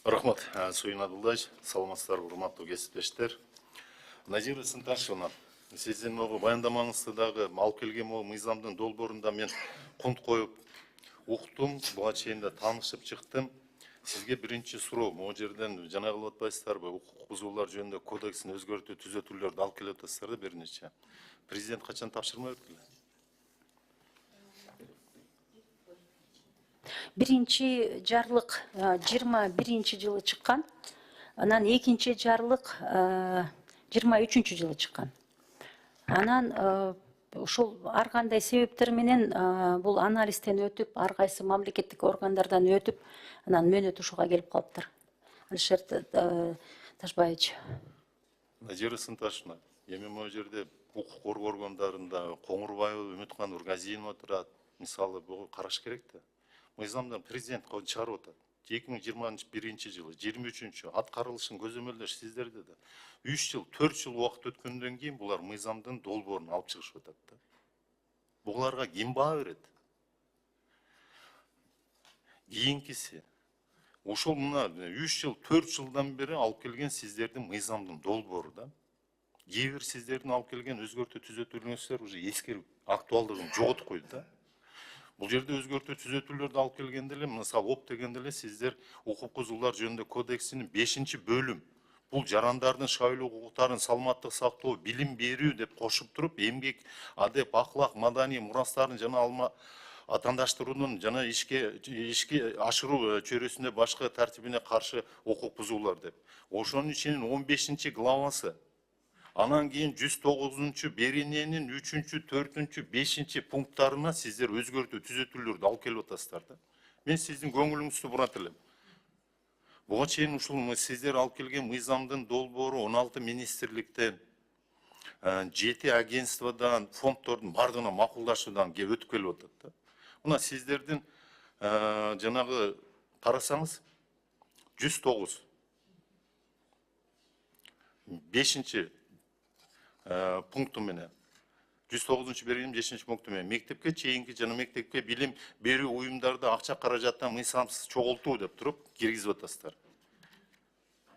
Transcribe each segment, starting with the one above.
Рахмат, Суин Адылдаевич, саламатсыздар, урматтуу кесиптештер. Назира Сынташевна, сиздин баяндамаңыздағы алып келген мыйзамдын долбоорунда мен кунт коюп уктум, буга чейин да таанышып чыктым. Сизге биринчи суроо, могу жерден жана кылып атпайсыздарбы, укук бузуулар жөнүндө кодексин өзгөртүү, түзөтүүлөрдү алып келип атасыздар да бир нече. Президент качан тапшырма берди? Биринчи жарлык 21 жылы чыккан, анан экинчи жарлык 23 жылы чыккан. Анан ушул ар кандай себептер менен бул анализден өтүп, ар кайсы мамлекеттик органдардан өтүп, анан мөөнөт ушуга келип калыптыр. Алишер Ташбаевич. Назира Сынташевна, эми могу жерде укук коргоо органдарында Коңурбаева, Үмүткан Нургазинова турат. Мисалы буга караш керек да. Мыйзамдан президент чыгарып атат. 2021 жылы 23-чү аткарылышын көзөмөлдөш сиздерде да. 3 жыл, 4 жыл убакыт өткөндөн кийин булар мыйзамдын долбоорун алып чыгышып атат да. Буларга ким баа берет? Кийинкиси. Ошол мына 3 жыл, 4 жылдан бери алып келген сиздердин мыйзамдын долбоору да. Кээ бир сиздердин алып келген өзгөртүү түзөтүүлөрүңүздөр уже эскерип актуалдыгын жоготуп койду да. Бұл жерде өзгөртүү түзөтүүлөрдү алып келгенде эле, мисалы ОП дегенде эле сиздер укук бузуулар жөнүндө кодексинин 5-бөлүм бул жарандардын шайлоо укуктарын саламаттык сактоо, билим берүү деп кошуп туруп, эмгек, адеп, ахлак, маданий мурастарын жана атандаштыруунун жана ишке ашыруу чөйрөсүндө башка тартибине каршы укук бузуулар деп. Ошонун ичинин 15 главасы. Анан кийин 109 берененин 3, 4, 5 пункттарына сиздер өзгөртүү түзөтүүлөрдү алып келип атасыздар да. Мен сиздин көңүлүңүздү бурат элем. Буга чейин ушул сиздер алып келген мыйзамдын долбоору 16 министрликтен, 7 агентстводан, фонддордун бардыгына макулдашуудан өтүп келип атат да. Мына сиздердин жанагы карасаңыз 109 5 пункту менен 109 беренин 5 пункту менен мектепке чейинки жана мектепке билим берүү уюмдарда акча каражаттан мыйзамсыз чогултуу деп туруп киргизип атасыздар.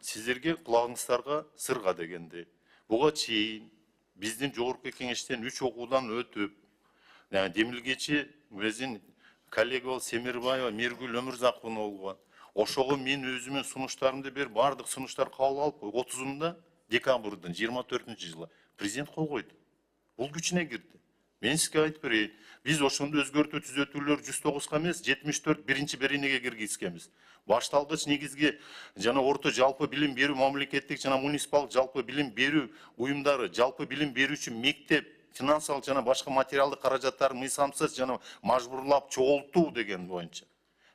Сиздерге кулагыңыздарга сырга дегенди. Буга чейин биздин жогорку кеңештен 3 окуудан өтүп, демилгечи биздин коллега Семирбаева Миргүл Өмүрзаковна болгон. Ошого мен өзүмүн сунуштарымды берип, бардык сунуштар кабыл алып, 30 декабрдын 24-жылы президент кол койду. Бул күчүнө кирди. Мен сизге айтып берейин, биз ошондо өзгөртүү түзөтүүлөр 109га эмес, 74 биринчи беренеге киргизгенбиз. Башталгыч негизги жана орто жалпы билим берүү мамлекеттик жана муниципалдык жалпы билим берүү уюмдары, жалпы билим берүүчү мектеп, финансылык жана башка материалдык каражаттар мыйзамсыз жана мажбурлап чогултуу деген боюнча.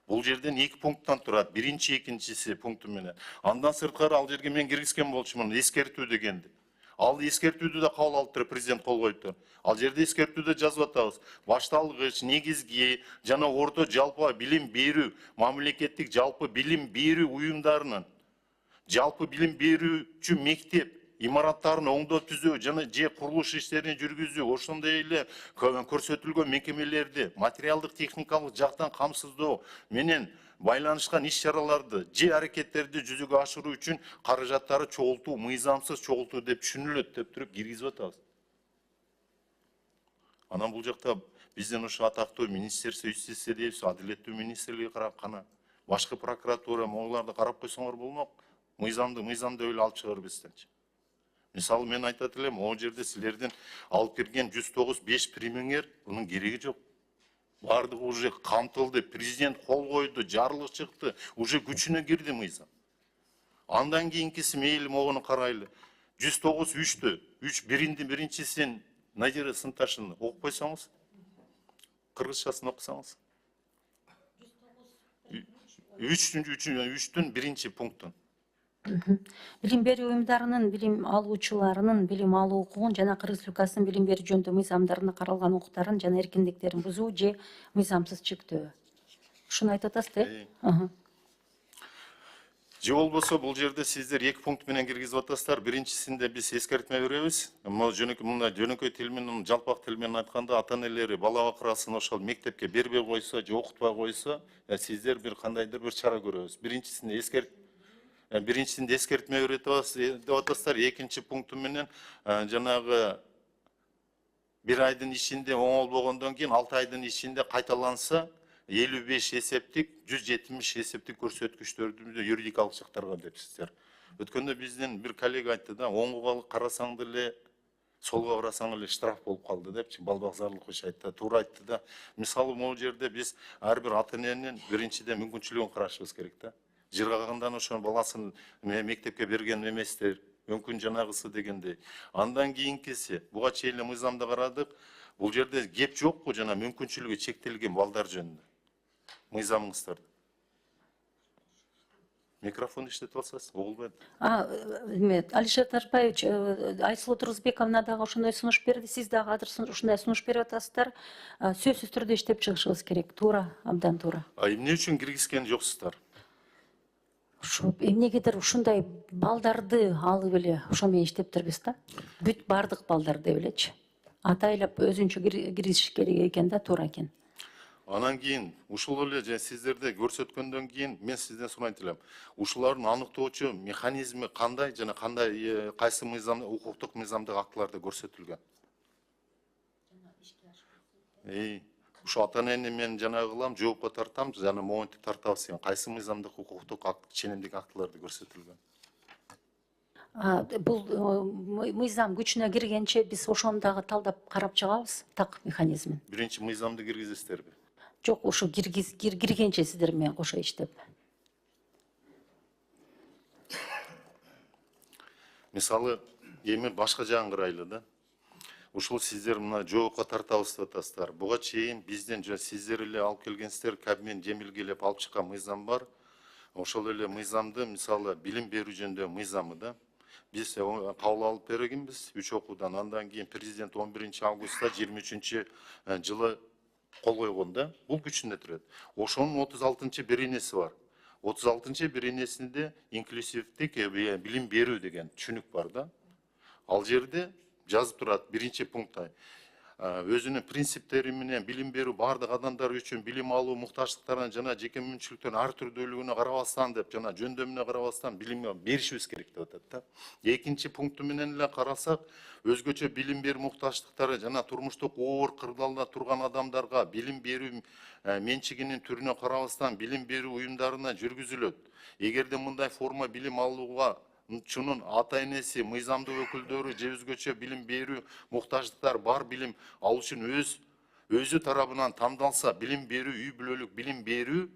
Бул жерден 2 пункттан турат, биринчи, экинчиси пункту менен. Андан сырткары ал жерге мен киргизген болчумун, эскертүү дегенди. Ал эскертүүдү да кабыл алып президент кол койду. Ал жерде эскертүүдө жазып атабыз. Башталгыч, негизги жана орто жалпы билим берүү, мамлекеттик жалпы билим берүү уюмдарынын жалпы билим берүүчү мектеп имараттарын оңдоп түзөө жана же курулуш иштерин жүргүзүү, ошондой эле көрсөтүлгөн мекемелерди материалдык техникалык жактан камсыздоо менен байланышкан иш-чараларды же аракеттерди жүзөгө ашыруу үчүн каражаттары чогултуу, мыйзамсыз чогултуу деп түшүнүлөт деп туруп киргизип атабыз. Анан бул жакта биздин ошо атактуу министерство юстиция дейбиз, адилеттүү министрлиги карап кана, башкы прокуратура могуларды карап койсоңор болмок, мыйзамды эле алып чыгар бизденчи. Мисалы мен айтат элем, могу жерде силердин алып келген 109-5 примиңер, бунун кереги жок. Бардыгы уже камтылды, президент кол койду, жарлык чыкты, уже күчүнө кирди мыйзам. Андан кийинкиси мейли могуну карайлы. 109-3-тү, 3-биринчисин Назира Сынташевна окуп койсоңуз, кыргызчасын окусаңыз. 3-түн биринчи пунктун. Билим берүү уюмдарынын билим алуучуларынын билим алуу укугун жана Кыргыз Республикасынын билим берүү жөнүндө мыйзамдарына каралган укуктарын жана эркиндиктерин бузуу же мыйзамсыз чектөө. Ушуну айтып атасыз да? Же болбосо бул жерде сиздер 2 пункт менен киргизип атасыздар. Биринчисинде биз эскертме беребиз. Мына жөнөкөй тил менен, жалпак тил менен айтканда ата-энелери бала бакырасын ошол мектепке бербей койсо же окутпай койсо, сиздер бир кандайдыр бир чара көрөбүз. Биринчисинде Биринчисинде эскертме деп атасыздар, экинчи пункту менен жанагы 1 айдын ичинде оңолбогондон кийин 6 айдын ичинде кайталанса 55 эсептик 170 эсептик көрсөткүчтөрдү юридикалык шыктарга депсиздер. Өткөндө биздин бир коллега айтты да, оңго карасаң деле солго карасаң эле штраф болуп калды депчи, балбак зарлыкович айтты. Туура айтты да. Мисалы могу жерде биз ар бир ата эненин биринчиден мүмкүнчүлүгүн карашыбыз керек да. Жыргагандан ошо баласын мектепке берген эместер, мүмкүн жанагысы дегендей. Андан кийинкиси, буга чейин эле мыйзамда карадык. Бул жерде кеп жокпу жана мүмкүнчүлүгү чектелген балдар жөнүндө? Мыйзамыңыздарда. Микрофон иштетип алсаңыз, угулбайт. Алишер Ташбаевич, Айсулу Турузбековна дагы ошондой сунуш берди, сиз дагы азыр ушундай сунуш берип атасыздар. Сөзсүз түрдө иштеп чыгышыбыз керек, туура, абдан туура. Эмне үчүн киргизген жоксуздар? Эмнегедир ушундай балдарды алып эле ошо менен иштептирбиз да. Бүт бардык балдарды элечи. Атайлап өзүнчө киргизиш керек экен да, туура экен. Анан кийин ушул эле сиздерде көрсөткөндөн кийин мен сизден сурайт элем. Ушулардын аныктоочу механизми кандай жана кандай кайсы мыйзам, укуктук мыйзамдык актыларда көрсөтүлгөн? Ушу ата энени мен жанагы кылам, жоопко тартам, жана моинтип тартабыз деген кайсы мыйзамдык укуктук акт, ченемдик актыларда көрсөтүлгөн? Бул мыйзам күчүнө киргенче биз ошону дагы талдап карап чыгабыз, так механизмин. Биринчи мыйзамды киргизесиздерби? Жок, ушу киргенче сиздер менен кошо иштеп. Мисалы, эми башка жагын карайлы да. Ушул сиздер мына жоопко тартабыз деп атасыздар. Буга чейин бизден сиздер эле алып келгенсиздер, Кабмин жемилгелеп алып чыккан мыйзам бар. Ошол эле мыйзамды, мисалы, билим берүү жөнүндө мыйзамы да. Биз кабыл алып бергенбиз 3 окуудан. Андан кийин президент 11-августта 23-жылы кол койгон да. Бул күчүндө турат. Ошонун 36-беренеси бар. 36-беренесинде инклюзивдик билим берүү деген түшүнүк бар да. Ал жерде жазып турат биринчи пунктта. Өзүнүн принциптери менен билим берүү бардык адамдар үчүн билим алуу муктаждыктарына жана жеке мүмкүнчүлүктөрүнүн ар түрдүүлүгүнө карабастан деп жана жөндөмүнө карабастан билим беришибиз керек деп атат да. Экинчи пункту менен эле карасак, өзгөчө билим берүү муктаждыктары жана турмуштук оор кырдаалда турган адамдарга билим берүү менчигинин түрүнө карабастан билим берүү уюмдарына жүргүзүлөт. Эгерде мындай форма билим алууга чунун ата энеси, мыйзамдык өкүлдөрү же өзгөчө билим берүү муктаждыктар бар билим алушун өзү тарабынан тандалса, билим берүү үй бүлөлүк билим берүү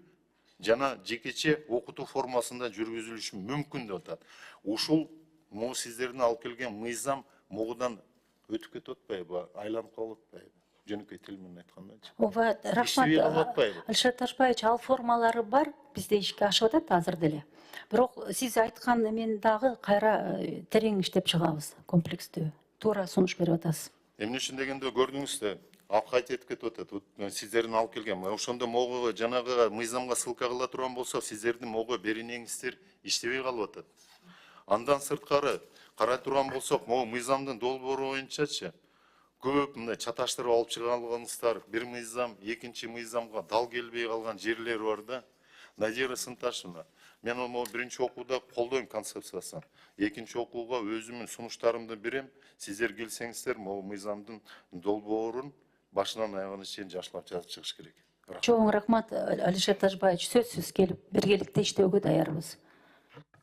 жана жекече окутуу формасында жүргүзүлүшү мүмкүн деп атат. Ушул могу сиздердин алып келген мыйзам могудан өтүп кетип атпайбы, айланып калып атпайбы? Жөнөкөй тил менен айткандачы. Ооба, рахмат. Алишер Ташбаевич, ал формалары бар, бизде ишке ашып атат азыр деле. Бирок сиз айткан эмен дагы кайра терең иштеп чыгабыз, комплекстүү. Туура сунуш берип атасыз. Эмне үчүн дегенде көрдүңүз да, кайта этип кетип атат. Сиздердин алып келген. Ошондо могу жанагы мыйзамга ссылка кыла турган болсо, сиздердин могу беренеңиздер иштебей калып атат. Андан сырткары карай турган болсок, могу мыйзамдын долбоору боюнчачы көп мындай чаташтырып алып чыгарганыңыздар, бир мыйзам, экинчи мыйзамга дал келбей калган жерлер бар да. Надира Сынташевна, мен могу биринчи окууда колдойм концепциясын. Экинчи окууга өзүмдүн сунуштарымды берем. Сиздер келсеңиздер, могу мыйзамдын долбоорун башынан аягына чейин жакшылап жазып чыгыш керек. Чоң рахмат, Алишер Ташбаевич, сөзсүз келип биргеликте иштөөгө даярбыз.